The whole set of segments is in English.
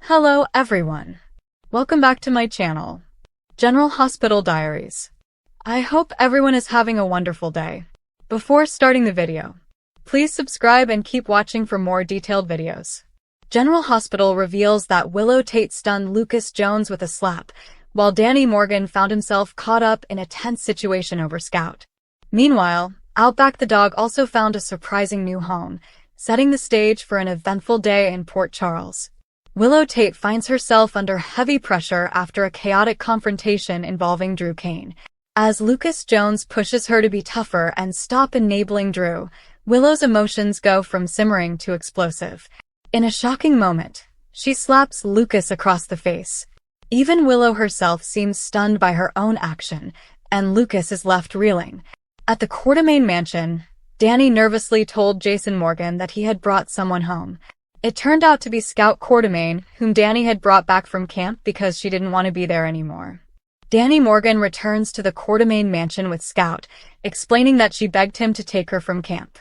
Hello everyone. Welcome back to my channel, General Hospital Diaries. I hope everyone is having a wonderful day. Before starting the video, please subscribe and keep watching for more detailed videos. General Hospital reveals that Willow Tate stunned Lucas Jones with a slap, while Danny Morgan found himself caught up in a tense situation over Scout. Meanwhile, Outback the dog also found a surprising new home, setting the stage for an eventful day in Port Charles. Willow Tate finds herself under heavy pressure after a chaotic confrontation involving Drew Kane. As Lucas Jones pushes her to be tougher and stop enabling Drew, Willow's emotions go from simmering to explosive. In a shocking moment, she slaps Lucas across the face. Even Willow herself seems stunned by her own action, and Lucas is left reeling. At the Quartermaine mansion, Danny nervously told Jason Morgan that he had brought someone home. It turned out to be Scout Quartermaine, whom Danny had brought back from camp because she didn't want to be there anymore. Danny Morgan returns to the Quartermaine mansion with Scout, explaining that she begged him to take her from camp.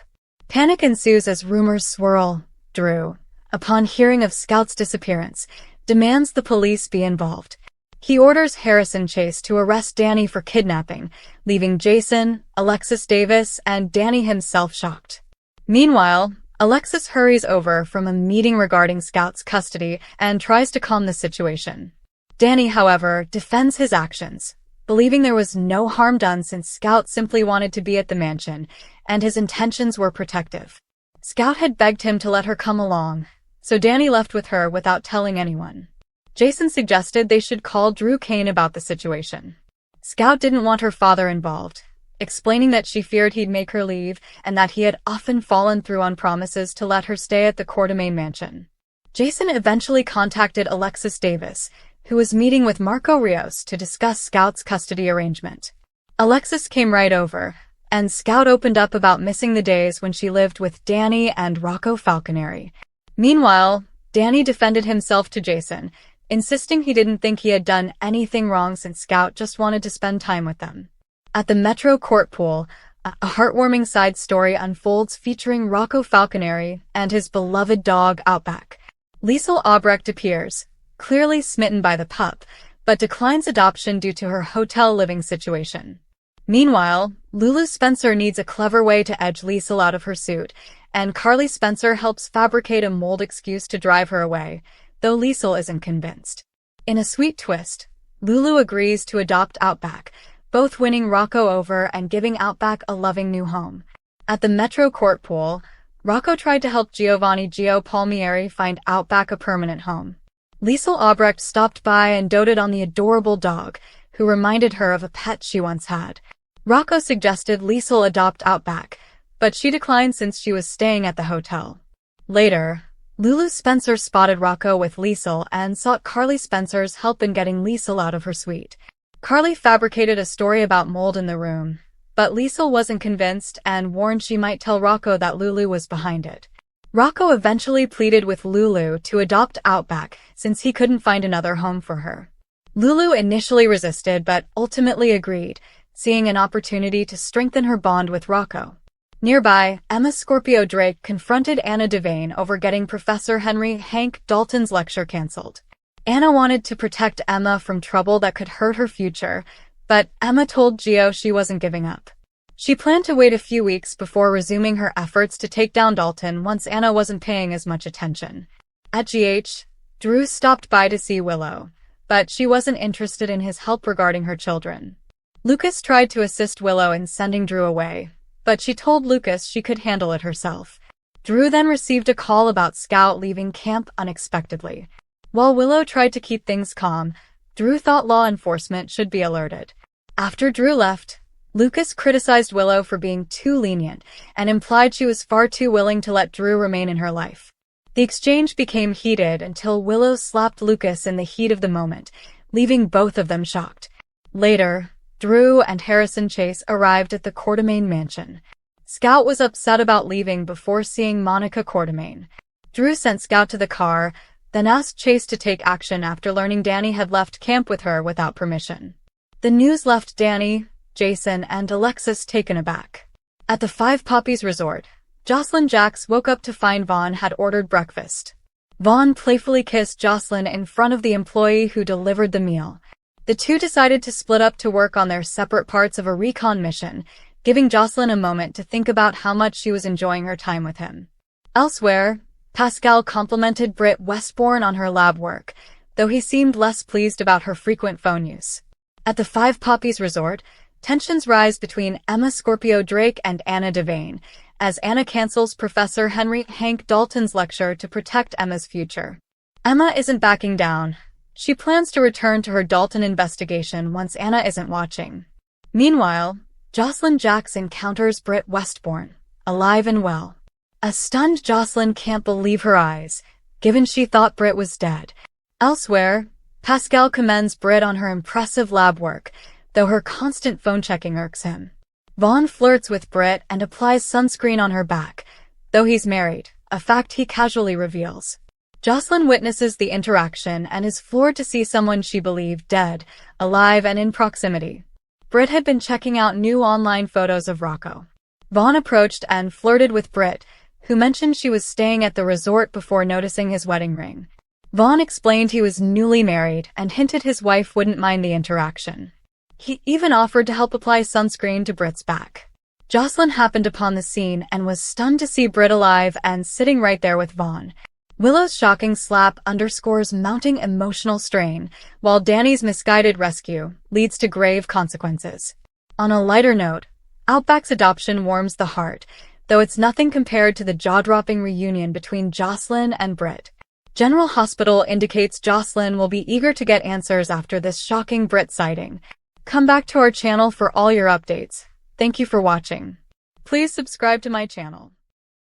Panic ensues as rumors swirl. Drew, upon hearing of Scout's disappearance, demands the police be involved. He orders Harrison Chase to arrest Danny for kidnapping, leaving Jason, Alexis Davis, and Danny himself shocked. Meanwhile, Alexis hurries over from a meeting regarding Scout's custody and tries to calm the situation. Danny, however, defends his actions, believing there was no harm done since Scout simply wanted to be at the mansion, and his intentions were protective. Scout had begged him to let her come along, so Danny left with her without telling anyone. Jason suggested they should call Drew Kane about the situation. Scout didn't want her father involved, explaining that she feared he'd make her leave and that he had often fallen through on promises to let her stay at the Quartermaine mansion. Jason eventually contacted Alexis Davis, who was meeting with Marco Rios to discuss Scout's custody arrangement. Alexis came right over, and Scout opened up about missing the days when she lived with Danny and Rocco Falconeri. Meanwhile, Danny defended himself to Jason, insisting he didn't think he had done anything wrong since Scout just wanted to spend time with them. At the Metro Court Pool, a heartwarming side story unfolds featuring Rocco Falconeri and his beloved dog Outback. Liesl Albrecht appears, clearly smitten by the pup, but declines adoption due to her hotel living situation. Meanwhile, Lulu Spencer needs a clever way to edge Liesl out of her suit, and Carly Spencer helps fabricate a mold excuse to drive her away, though Liesl isn't convinced. In a sweet twist, Lulu agrees to adopt Outback, both winning Rocco over and giving Outback a loving new home. At the Metro Court Pool, Rocco tried to help Giovanni Gio Palmieri find Outback a permanent home. Liesl Albrecht stopped by and doted on the adorable dog, who reminded her of a pet she once had. Rocco suggested Liesl adopt Outback, but she declined since she was staying at the hotel. Later, Lulu Spencer spotted Rocco with Liesl and sought Carly Spencer's help in getting Liesl out of her suite. Carly fabricated a story about mold in the room, but Liesl wasn't convinced and warned she might tell Rocco that Lulu was behind it. Rocco eventually pleaded with Lulu to adopt Outback since he couldn't find another home for her. Lulu initially resisted but ultimately agreed, seeing an opportunity to strengthen her bond with Rocco. Nearby, Emma Scorpio Drake confronted Anna Devane over getting Professor Henry Hank Dalton's lecture cancelled. Anna wanted to protect Emma from trouble that could hurt her future, but Emma told Gio she wasn't giving up. She planned to wait a few weeks before resuming her efforts to take down Dalton once Anna wasn't paying as much attention. At GH, Drew stopped by to see Willow, but she wasn't interested in his help regarding her children. Lucas tried to assist Willow in sending Drew away, but she told Lucas she could handle it herself. Drew then received a call about Scout leaving camp unexpectedly. While Willow tried to keep things calm, Drew thought law enforcement should be alerted. After Drew left, Lucas criticized Willow for being too lenient and implied she was far too willing to let Drew remain in her life. The exchange became heated until Willow slapped Lucas in the heat of the moment, leaving both of them shocked. Later, Drew and Harrison Chase arrived at the Quartermaine mansion. Scout was upset about leaving before seeing Monica Quartermaine. Drew sent Scout to the car, then asked Chase to take action after learning Danny had left camp with her without permission. The news left Danny, Jason, and Alexis taken aback. At the Five Poppies Resort, Jocelyn Jacks woke up to find Vaughn had ordered breakfast. Vaughn playfully kissed Jocelyn in front of the employee who delivered the meal. The two decided to split up to work on their separate parts of a recon mission, giving Jocelyn a moment to think about how much she was enjoying her time with him. Elsewhere, Pascal complimented Britt Westbourne on her lab work, though he seemed less pleased about her frequent phone use. At the Five Poppies Resort, tensions rise between Emma Scorpio Drake and Anna Devane, as Anna cancels Professor Henry Hank Dalton's lecture to protect Emma's future. Emma isn't backing down. She plans to return to her Dalton investigation once Anna isn't watching. Meanwhile, Jocelyn Jacks encounters Britt Westbourne, alive and well. A stunned Jocelyn can't believe her eyes, given she thought Britt was dead. Elsewhere, Pascal commends Britt on her impressive lab work, though her constant phone checking irks him. Vaughn flirts with Britt and applies sunscreen on her back, though he's married, a fact he casually reveals. Jocelyn witnesses the interaction and is floored to see someone she believed dead, alive and in proximity. Britt had been checking out new online photos of Rocco. Vaughn approached and flirted with Britt, who mentioned she was staying at the resort before noticing his wedding ring. Vaughn explained he was newly married and hinted his wife wouldn't mind the interaction. He even offered to help apply sunscreen to Britt's back. Jocelyn happened upon the scene and was stunned to see Britt alive and sitting right there with Vaughn. Willow's shocking slap underscores mounting emotional strain, while Danny's misguided rescue leads to grave consequences. On a lighter note, Outback's adoption warms the heart, though it's nothing compared to the jaw-dropping reunion between Jocelyn and Britt. General Hospital indicates Jocelyn will be eager to get answers after this shocking Britt sighting. Come back to our channel for all your updates. Thank you for watching. Please subscribe to my channel.